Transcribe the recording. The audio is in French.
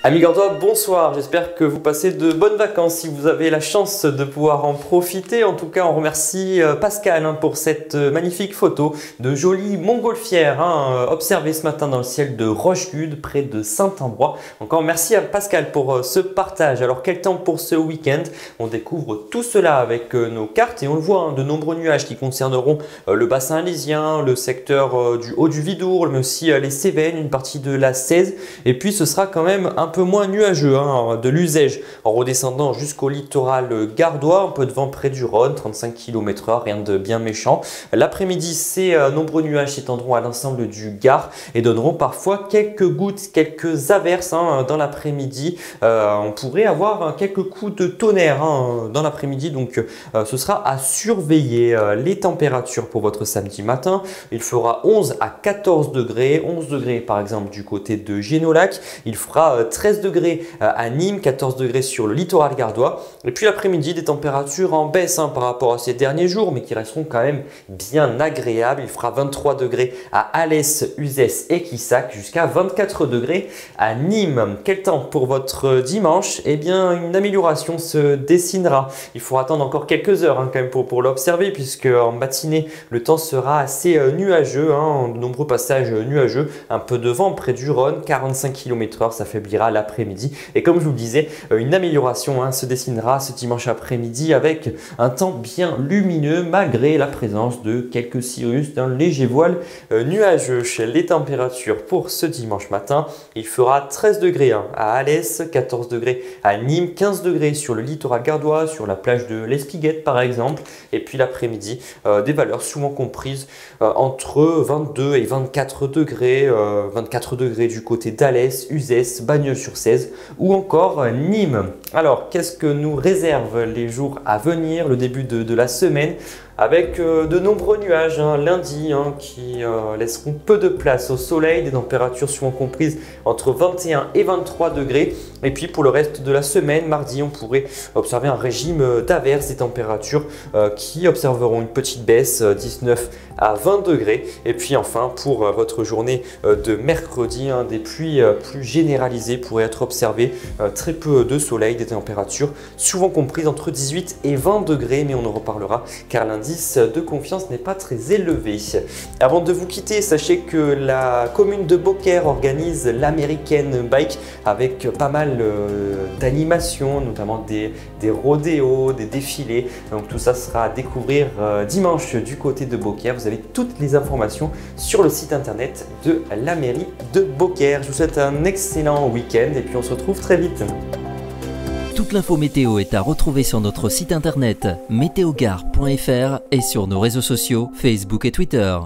Amis Gardois, bonsoir, j'espère que vous passez de bonnes vacances si vous avez la chance de pouvoir en profiter. En tout cas, on remercie Pascal pour cette magnifique photo de jolie montgolfière observée ce matin dans le ciel de Rochegude près de Saint-Ambrois. Encore merci à Pascal pour ce partage. Alors quel temps pour ce week-end? On découvre tout cela avec nos cartes et on le voit, de nombreux nuages qui concerneront le bassin alésien, le secteur du haut du Vidourle, mais aussi les Cévennes, une partie de la 16. Et puis ce sera quand même un peu moins nuageux, de l'Uzège en redescendant jusqu'au littoral gardois, un peu de vent près du Rhône, 35 km/h, rien de bien méchant. L'après-midi, ces nombreux nuages s'étendront à l'ensemble du Gard et donneront parfois quelques gouttes, quelques averses dans l'après-midi. On pourrait avoir quelques coups de tonnerre dans l'après-midi, donc ce sera à surveiller. Les températures pour votre samedi matin, il fera 11 à 14 degrés, 11 degrés par exemple du côté de Génolac, il fera 13 degrés à Nîmes, 14 degrés sur le littoral gardois. Et puis l'après-midi, des températures en baisse par rapport à ces derniers jours, mais qui resteront quand même bien agréables. Il fera 23 degrés à Alès, Uzès et Quissac, jusqu'à 24 degrés à Nîmes. Quel temps pour votre dimanche? Eh bien, une amélioration se dessinera. Il faudra attendre encore quelques heures quand même pour l'observer, puisque en matinée, le temps sera assez nuageux, de nombreux passages nuageux, un peu de vent près du Rhône, 45 km/h, ça faiblira l'après-midi. Et comme je vous le disais, une amélioration se dessinera ce dimanche après-midi avec un temps bien lumineux malgré la présence de quelques cirrus d'un léger voile nuageux. Les températures pour ce dimanche matin, il fera 13 degrés à Alès, 14 degrés à Nîmes, 15 degrés sur le littoral gardois, sur la plage de l'Espiguette par exemple. Et puis l'après-midi, des valeurs souvent comprises entre 22 et 24 degrés, 24 degrés du côté d'Alès, Uzès, Bagnols-sur-Cèze ou encore Nîmes. Alors, qu'est-ce que nous réservent les jours à venir, le début de la semaine? Avec de nombreux nuages lundi qui laisseront peu de place au soleil, des températures souvent comprises entre 21 et 23 degrés. Et puis pour le reste de la semaine, mardi, on pourrait observer un régime d'averses, des températures qui observeront une petite baisse, 19 à 20 degrés. Et puis enfin, pour votre journée de mercredi, des pluies plus généralisées pourraient être observées, très peu de soleil, des températures souvent comprises entre 18 et 20 degrés, mais on en reparlera car lundi, de confiance n'est pas très élevé. Avant de vous quitter, sachez que la commune de Beaucaire organise l'American Bike avec pas mal d'animations, notamment des rodéos, des défilés. Donc tout ça sera à découvrir dimanche du côté de Beaucaire. Vous avez toutes les informations sur le site internet de la mairie de Beaucaire. Je vous souhaite un excellent week-end et puis on se retrouve très vite. Toute l'info météo est à retrouver sur notre site internet météogare.fr et sur nos réseaux sociaux Facebook et Twitter.